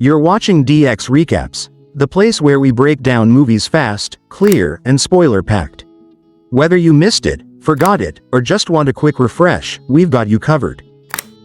You're watching DX Recaps, the place where we break down movies fast, clear, and spoiler-packed. Whether you missed it, forgot it, or just want a quick refresh, we've got you covered.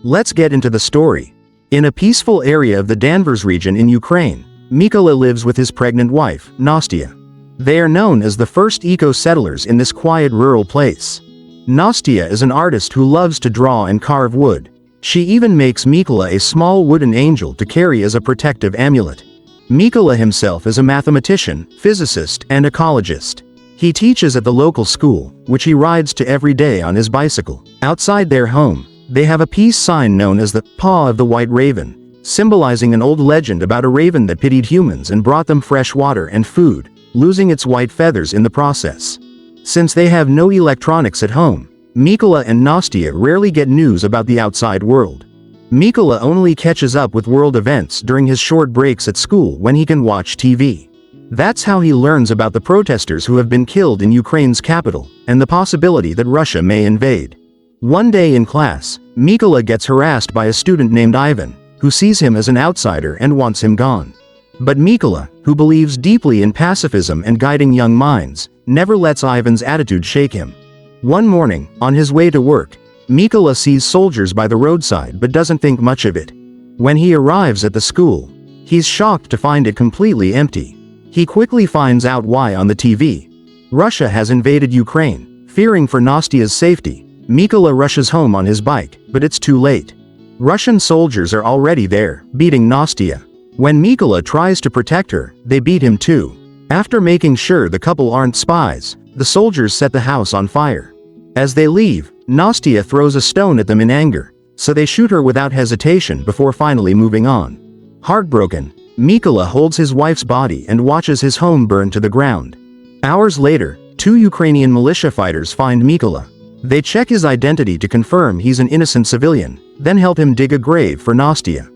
Let's get into the story. In a peaceful area of the Danvers region in Ukraine, Mykola lives with his pregnant wife, Nastya. They are known as the first eco-settlers in this quiet rural place. Nastya is an artist who loves to draw and carve wood. She even makes Mykola a small wooden angel to carry as a protective amulet. Mykola himself is a mathematician, physicist, and ecologist. He teaches at the local school, which he rides to every day on his bicycle. Outside their home, they have a peace sign known as the Paw of the White Raven, symbolizing an old legend about a raven that pitied humans and brought them fresh water and food, losing its white feathers in the process. Since they have no electronics at home, Mykola and Nastya rarely get news about the outside world. Mykola only catches up with world events during his short breaks at school when he can watch TV. That's how he learns about the protesters who have been killed in Ukraine's capital, and the possibility that Russia may invade. One day in class, Mykola gets harassed by a student named Ivan, who sees him as an outsider and wants him gone. But Mykola, who believes deeply in pacifism and guiding young minds, never lets Ivan's attitude shake him. One morning, on his way to work, Mykola sees soldiers by the roadside but doesn't think much of it. When he arrives at the school, he's shocked to find it completely empty. He quickly finds out why on the TV. Russia has invaded Ukraine. Fearing for Nastya's safety, Mykola rushes home on his bike, but it's too late. Russian soldiers are already there, beating Nastya. When Mykola tries to protect her, they beat him too. After making sure the couple aren't spies, the soldiers set the house on fire. As they leave, Nastya throws a stone at them in anger, so they shoot her without hesitation before finally moving on. Heartbroken, Mykola holds his wife's body and watches his home burn to the ground. Hours later, two Ukrainian militia fighters find Mykola. They check his identity to confirm he's an innocent civilian, then help him dig a grave for Nastya.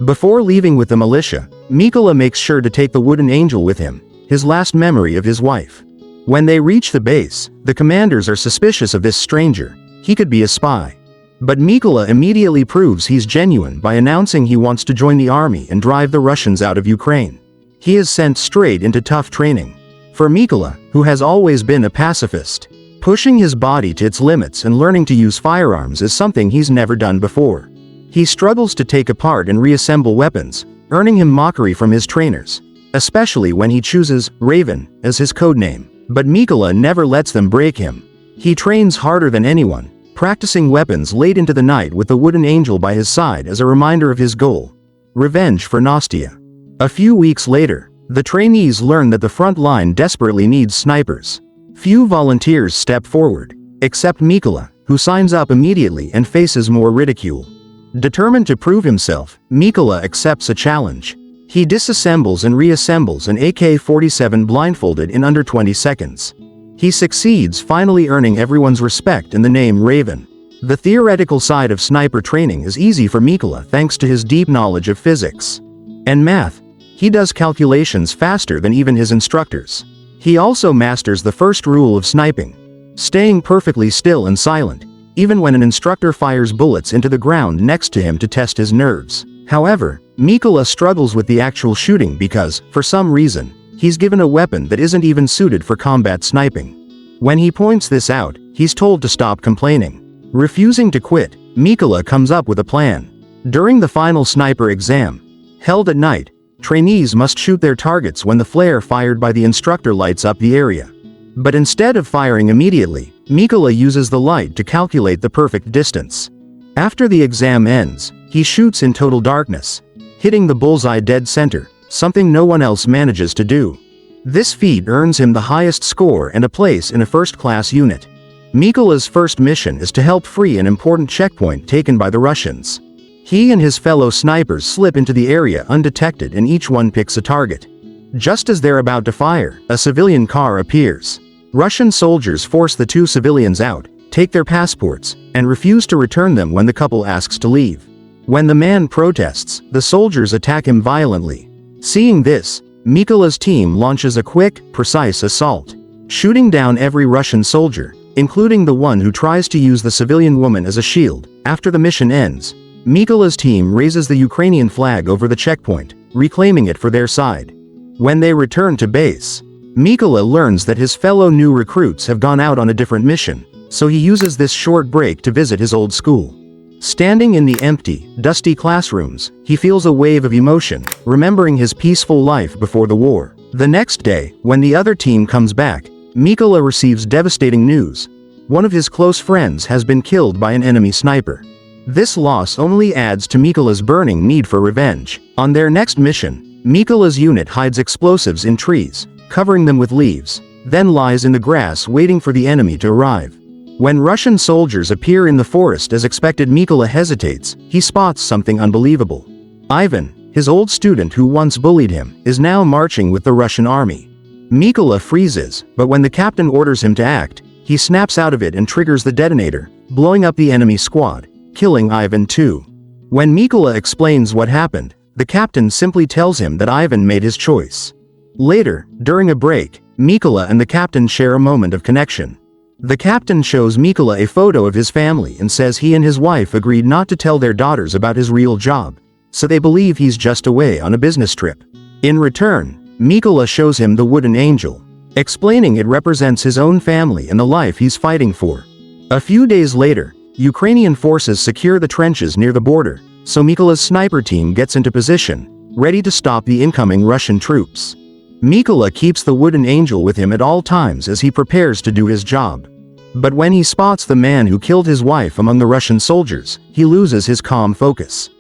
Before leaving with the militia, Mykola makes sure to take the wooden angel with him, his last memory of his wife. When they reach the base, the commanders are suspicious of this stranger. He could be a spy. But Mykola immediately proves he's genuine by announcing he wants to join the army and drive the Russians out of Ukraine. He is sent straight into tough training. For Mykola, who has always been a pacifist, pushing his body to its limits and learning to use firearms is something he's never done before. He struggles to take apart and reassemble weapons, earning him mockery from his trainers, especially when he chooses Raven as his codename. But Mykola never lets them break him. He trains harder than anyone, practicing weapons late into the night with the wooden angel by his side as a reminder of his goal: revenge for Nastya. A few weeks later, the trainees learn that the front line desperately needs snipers. Few volunteers step forward, except Mykola, who signs up immediately and faces more ridicule. Determined to prove himself, Mykola accepts a challenge. He disassembles and reassembles an AK-47 blindfolded in under 20 seconds. He succeeds, finally earning everyone's respect in the name Raven. The theoretical side of sniper training is easy for Mykola thanks to his deep knowledge of physics and math. He does calculations faster than even his instructors. He also masters the first rule of sniping: staying perfectly still and silent, even when an instructor fires bullets into the ground next to him to test his nerves. However, Mykola struggles with the actual shooting because, for some reason, he's given a weapon that isn't even suited for combat sniping. When he points this out, he's told to stop complaining. Refusing to quit, Mykola comes up with a plan. During the final sniper exam, held at night, trainees must shoot their targets when the flare fired by the instructor lights up the area. But instead of firing immediately, Mykola uses the light to calculate the perfect distance. After the exam ends, he shoots in total darkness, hitting the bullseye dead center, something no one else manages to do. This feat earns him the highest score and a place in a first-class unit. Mykola's first mission is to help free an important checkpoint taken by the Russians. He and his fellow snipers slip into the area undetected and each one picks a target. Just as they're about to fire, a civilian car appears. Russian soldiers force the two civilians out, take their passports, and refuse to return them when the couple asks to leave. When the man protests, the soldiers attack him violently. Seeing this, Mykola's team launches a quick, precise assault, shooting down every Russian soldier, including the one who tries to use the civilian woman as a shield. After the mission ends, Mykola's team raises the Ukrainian flag over the checkpoint, reclaiming it for their side. When they return to base, Mykola learns that his fellow new recruits have gone out on a different mission, so he uses this short break to visit his old school. Standing in the empty, dusty classrooms, he feels a wave of emotion, remembering his peaceful life before the war. The next day, when the other team comes back, Mykola receives devastating news. One of his close friends has been killed by an enemy sniper. This loss only adds to Mykola's burning need for revenge. On their next mission, Mykola's unit hides explosives in trees, covering them with leaves, then lies in the grass waiting for the enemy to arrive. When Russian soldiers appear in the forest as expected, Mykola hesitates. He spots something unbelievable. Ivan, his old student who once bullied him, is now marching with the Russian army. Mykola freezes, but when the captain orders him to act, he snaps out of it and triggers the detonator, blowing up the enemy squad, killing Ivan too. When Mykola explains what happened, the captain simply tells him that Ivan made his choice. Later, during a break, Mykola and the captain share a moment of connection. The captain shows Mykola a photo of his family and says he and his wife agreed not to tell their daughters about his real job, so they believe he's just away on a business trip. In return, Mykola shows him the wooden angel, explaining it represents his own family and the life he's fighting for. A few days later, Ukrainian forces secure the trenches near the border, so Mykola's sniper team gets into position, ready to stop the incoming Russian troops. Mykola keeps the wooden angel with him at all times as he prepares to do his job. But when he spots the man who killed his wife among the Russian soldiers, he loses his calm focus.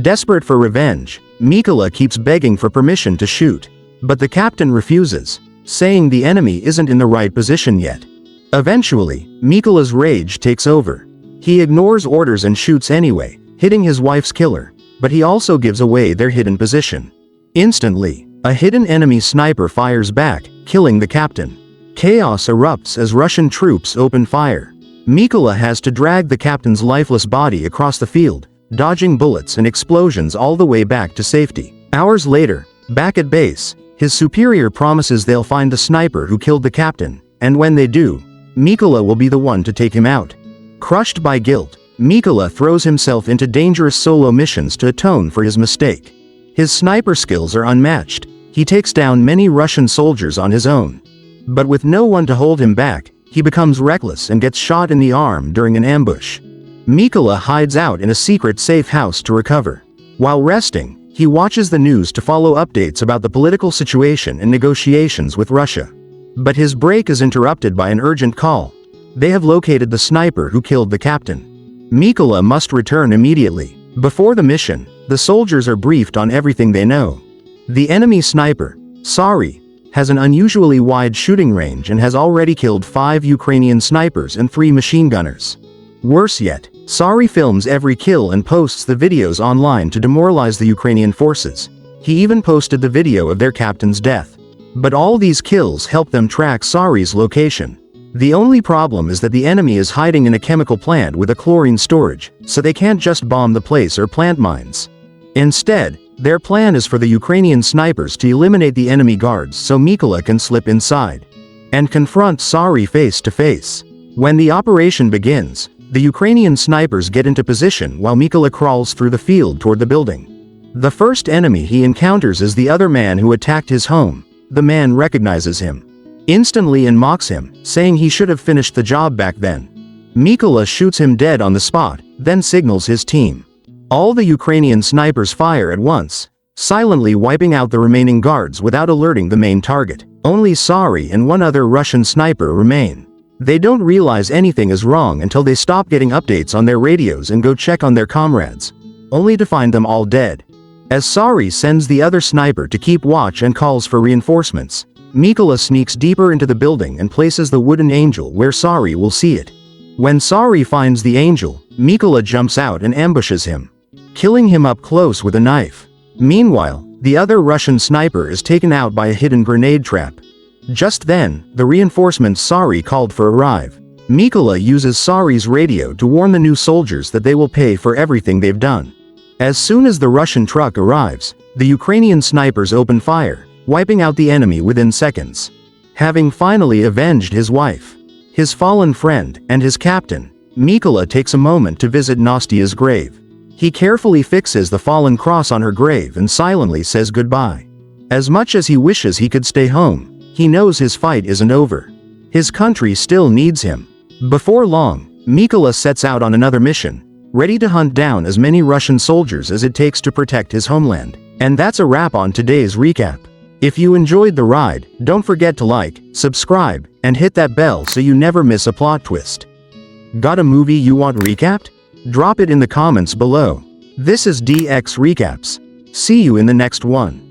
Desperate for revenge, Mykola keeps begging for permission to shoot, but the captain refuses, saying the enemy isn't in the right position yet. Eventually, Mykola's rage takes over. He ignores orders and shoots anyway, hitting his wife's killer, but he also gives away their hidden position. Instantly, a hidden enemy sniper fires back, killing the captain. Chaos erupts as Russian troops open fire. Mykola has to drag the captain's lifeless body across the field, dodging bullets and explosions all the way back to safety. Hours later, back at base, his superior promises they'll find the sniper who killed the captain, and when they do, Mykola will be the one to take him out. Crushed by guilt, Mykola throws himself into dangerous solo missions to atone for his mistake. His sniper skills are unmatched. He takes down many Russian soldiers on his own. But with no one to hold him back, he becomes reckless and gets shot in the arm during an ambush. Mykola hides out in a secret safe house to recover. While resting, he watches the news to follow updates about the political situation and negotiations with Russia. But his break is interrupted by an urgent call. They have located the sniper who killed the captain. Mykola must return immediately. Before the mission, the soldiers are briefed on everything they know. The enemy sniper, Sari, has an unusually wide shooting range and has already killed 5 Ukrainian snipers and 3 machine gunners. Worse yet, Sari films every kill and posts the videos online to demoralize the Ukrainian forces. He even posted the video of their captain's death. But all these kills help them track Sari's location. The only problem is that the enemy is hiding in a chemical plant with a chlorine storage, so they can't just bomb the place or plant mines. Instead, their plan is for the Ukrainian snipers to eliminate the enemy guards so Mykola can slip inside and confront Sari face to face. When the operation begins, the Ukrainian snipers get into position while Mykola crawls through the field toward the building. The first enemy he encounters is the other man who attacked his home. The man recognizes him instantly and mocks him, saying he should have finished the job back then. Mykola shoots him dead on the spot, then signals his team. All the Ukrainian snipers fire at once, silently wiping out the remaining guards without alerting the main target. Only Sari and one other Russian sniper remain. They don't realize anything is wrong until they stop getting updates on their radios and go check on their comrades, only to find them all dead. As Sari sends the other sniper to keep watch and calls for reinforcements, Mykola sneaks deeper into the building and places the wooden angel where Sari will see it. When Sari finds the angel, Mykola jumps out and ambushes him, killing him up close with a knife. Meanwhile, the other Russian sniper is taken out by a hidden grenade trap. Just then, the reinforcements Sari called for arrive. Mykola uses Sari's radio to warn the new soldiers that they will pay for everything they've done. As soon as the Russian truck arrives, the Ukrainian snipers open fire, wiping out the enemy within seconds. Having finally avenged his wife, his fallen friend, and his captain, Mykola takes a moment to visit Nastia's grave. He carefully fixes the fallen cross on her grave and silently says goodbye. As much as he wishes he could stay home, he knows his fight isn't over. His country still needs him. Before long, Mykola sets out on another mission, ready to hunt down as many Russian soldiers as it takes to protect his homeland. And that's a wrap on today's recap. If you enjoyed the ride, don't forget to like, subscribe, and hit that bell so you never miss a plot twist. Got a movie you want recapped? Drop it in the comments below. This is DX Recaps. See you in the next one.